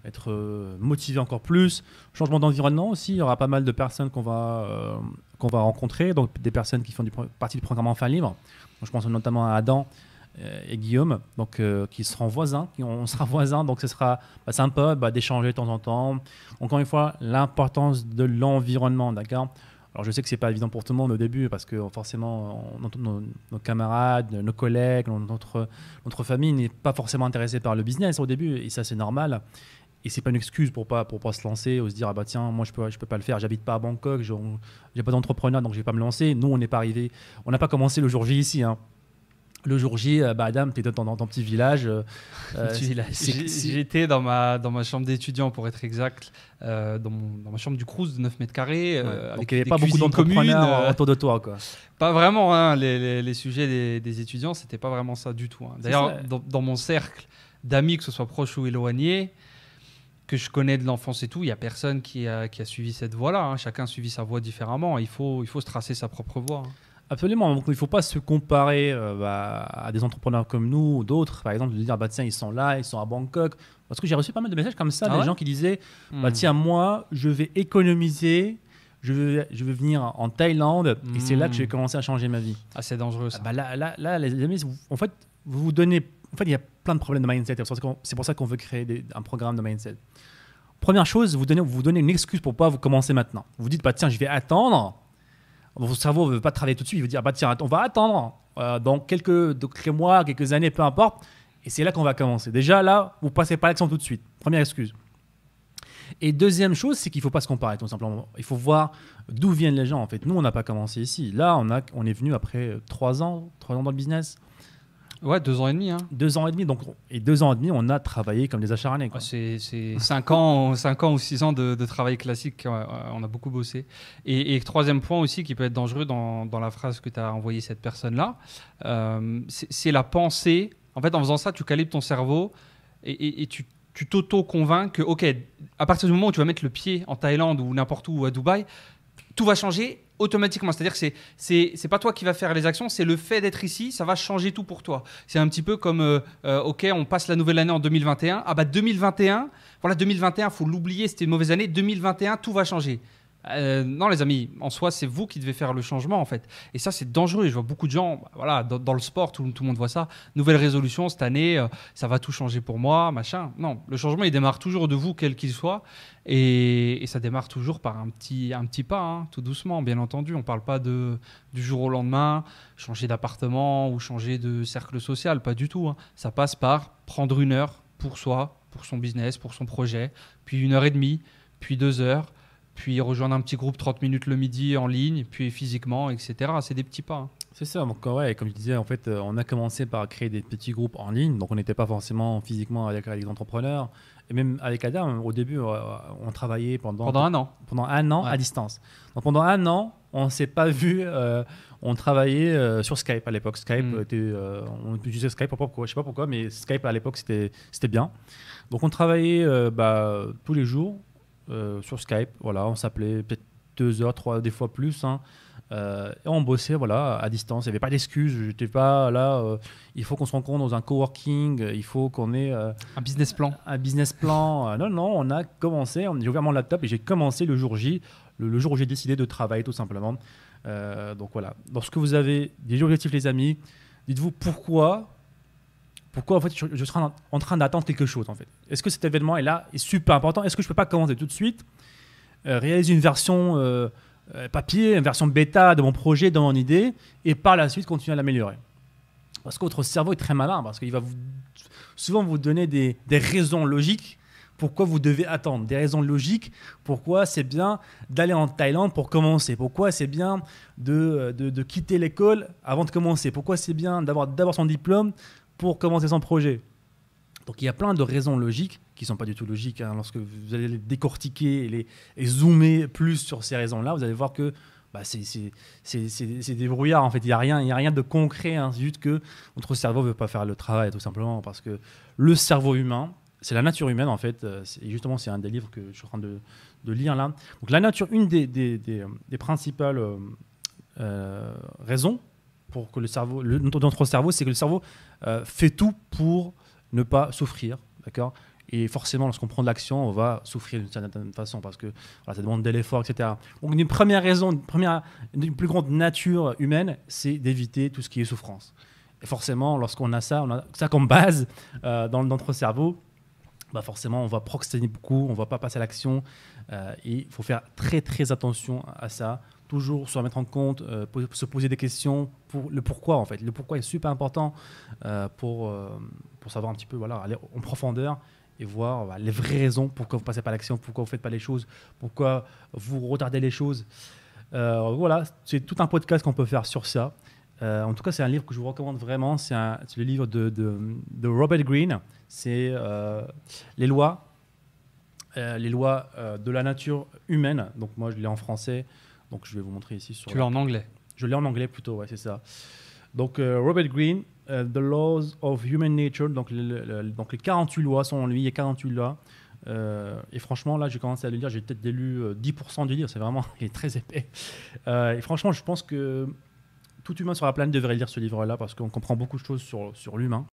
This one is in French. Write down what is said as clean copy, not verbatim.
être motivé encore plus. Changement d'environnement aussi, il y aura pas mal de personnes qu'on va rencontrer, donc des personnes qui font partie du programme Enfin Libre. Donc, je pense notamment à Adam et Guillaume, donc, qui seront voisins, on sera voisins, donc ce sera sympa d'échanger de temps en temps. Encore une fois, l'importance de l'environnement, d'accord. Alors je sais que c'est pas évident pour tout le monde au début parce que forcément nos camarades, nos collègues, notre famille n'est pas forcément intéressée par le business au début et ça c'est normal. Et c'est pas une excuse pour pas se lancer ou se dire ah bah tiens moi je peux pas le faire, j'habite pas à Bangkok, j'ai pas d'entrepreneur donc je vais pas me lancer. Nous on n'est pas arrivé, on n'a pas commencé le jour J ici, hein. Le jour J, Adam, tu étais dans ton petit village. J'étais dans ma chambre d'étudiant, pour être exact, dans ma chambre du Crous de 9 mètres carrés. Donc il n'y avait pas beaucoup d'entrepreneurs autour de toi, quoi. Pas vraiment, hein, les sujets des étudiants, c'était pas vraiment ça du tout, hein. D'ailleurs, dans mon cercle d'amis, que ce soit proche ou éloigné, que je connais de l'enfance et tout, il n'y a personne qui a suivi cette voie-là, hein. Chacun a suivi sa voie différemment. Il faut se tracer sa propre voie, hein. Absolument, donc il ne faut pas se comparer à des entrepreneurs comme nous ou d'autres, par exemple, de dire tiens, ils sont là, ils sont à Bangkok. Parce que j'ai reçu pas mal de messages comme ça, des gens qui disaient tiens, moi, je vais économiser, je vais venir en Thaïlande et c'est là que je vais commencer à changer ma vie. Ah, c'est dangereux ça. Là, les amis, en fait, vous donnez. En fait, il y a plein de problèmes de mindset. C'est pour ça qu'on veut créer un programme de mindset. Première chose, vous donnez une excuse pour ne pas vous commencer maintenant. Vous dites tiens, je vais attendre. Votre cerveau ne veut pas travailler tout de suite, il veut dire tiens, on va attendre dans quelques mois, quelques années, peu importe, et c'est là qu'on va commencer. Déjà là, vous ne passez pas l'action tout de suite. Première excuse. Et deuxième chose, c'est qu'il ne faut pas se comparer tout simplement. Il faut voir d'où viennent les gens en fait. Nous, on n'a pas commencé ici. Là, on est venu après 3 ans dans le business. Ouais, 2 ans et demi. Hein. 2 ans et demi. Et 2 ans et demi, on a travaillé comme des acharnés, quoi. C'est 5 ans ou 6 ans de travail classique. On a beaucoup bossé. Et troisième point aussi qui peut être dangereux dans la phrase que tu as envoyée cette personne-là, c'est la pensée. En fait, en faisant ça, tu calibres ton cerveau et tu t'auto-convaincs que, OK, à partir du moment où tu vas mettre le pied en Thaïlande ou n'importe où, ou à Dubaï, tout va changer automatiquement. C'est-à-dire que c'est pas toi qui vas faire les actions, c'est le fait d'être ici, ça va changer tout pour toi. C'est un petit peu comme, OK, on passe la nouvelle année en 2021. Ah bah 2021, voilà 2021, faut l'oublier, c'était une mauvaise année. 2021, tout va changer. Non les amis, en soi c'est vous qui devez faire le changement en fait, et ça c'est dangereux. Je vois beaucoup de gens, voilà, dans le sport, tout le monde voit ça, nouvelle résolution cette année, ça va tout changer pour moi, machin. Non, le changement il démarre toujours de vous, quel qu'il soit, et ça démarre toujours par un petit pas, hein, tout doucement, bien entendu. On parle pas du jour au lendemain, changer d'appartement ou changer de cercle social, pas du tout, hein. Ça passe par prendre 1 heure pour soi, pour son business, pour son projet, puis 1h30, puis 2 heures, puis rejoindre un petit groupe 30 minutes le midi en ligne, puis physiquement, etc. C'est des petits pas, hein. C'est ça, donc ouais, comme je disais, en fait, on a commencé par créer des petits groupes en ligne, donc on n'était pas forcément physiquement avec les entrepreneurs, et même avec Adam, au début, on travaillait pendant 1 an. Pendant 1 an à distance. Donc pendant 1 an, on ne s'est pas vu, on travaillait sur Skype à l'époque. Skype, on utilisait Skype, je ne sais pas pourquoi, mais Skype à l'époque, c'était bien. Donc on travaillait tous les jours sur Skype, voilà, on s'appelait peut-être 2 heures, 3, des fois plus, hein. Et on bossait voilà, à distance. Il n'y avait pas d'excuses. Je n'étais pas là. Il faut qu'on se rencontre dans un coworking. Il faut qu'on ait un business plan. Un business plan. Non, on a commencé. J'ai ouvert mon laptop et j'ai commencé le jour J, le jour où j'ai décidé de travailler tout simplement. Donc voilà. Lorsque vous avez des objectifs, les amis, dites-vous pourquoi en fait, je serai en train d'attendre quelque chose en fait. Est-ce que cet événement est là, est super important? Est-ce que je ne peux pas commencer tout de suite, réaliser une version papier, une version bêta de mon projet, de mon idée, et par la suite continuer à l'améliorer? Parce que votre cerveau est très malin, parce qu'il va souvent vous donner des raisons logiques pourquoi vous devez attendre, des raisons logiques pourquoi c'est bien d'aller en Thaïlande pour commencer, pourquoi c'est bien de quitter l'école avant de commencer, pourquoi c'est bien d'avoir d'abord son diplôme pour commencer son projet. Donc il y a plein de raisons logiques qui ne sont pas du tout logiques, hein. Lorsque vous allez les décortiquer et zoomer plus sur ces raisons-là, vous allez voir que c'est des brouillards en fait. Il n'y a rien de concret, hein. C'est juste que notre cerveau ne veut pas faire le travail tout simplement parce que le cerveau humain, c'est la nature humaine en fait. Justement, c'est un des livres que je suis en train de lire là. Donc la nature, une des principales raisons pour que le cerveau, notre cerveau, c'est que le cerveau fait tout pour ne pas souffrir, d'accord? Et forcément, lorsqu'on prend de l'action, on va souffrir d'une certaine façon parce que voilà, ça demande de l'effort, etc. Donc, une première raison, une plus grande nature humaine, c'est d'éviter tout ce qui est souffrance. Et forcément, lorsqu'on a ça comme base dans notre cerveau, bah forcément, on va procrastiner beaucoup, on ne va pas passer à l'action. Et il faut faire très, très attention à ça. Toujours se remettre en compte, se poser des questions pour le pourquoi, en fait. Le pourquoi est super important pour savoir un petit peu, voilà, aller en profondeur et voir les vraies raisons pourquoi vous ne passez pas à l'action, pourquoi vous ne faites pas les choses, pourquoi vous retardez les choses. Voilà, c'est tout un podcast qu'on peut faire sur ça. En tout cas, c'est un livre que je vous recommande vraiment. C'est le livre de Robert Greene. C'est les lois de la nature humaine. Donc moi, je l'ai en français. Donc je vais vous montrer ici. Tu l'as en anglais? Je l'ai en anglais plutôt, ouais, c'est ça. Donc Robert Greene, The Laws of Human Nature. Donc les 48 lois sont en lui. Il y a 48 lois. Et franchement, là, j'ai commencé à le lire. J'ai peut-être lu 10% du livre. C'est vraiment, il est très épais. Et franchement, je pense que tout humain sur la planète devrait lire ce livre-là parce qu'on comprend beaucoup de choses sur l'humain.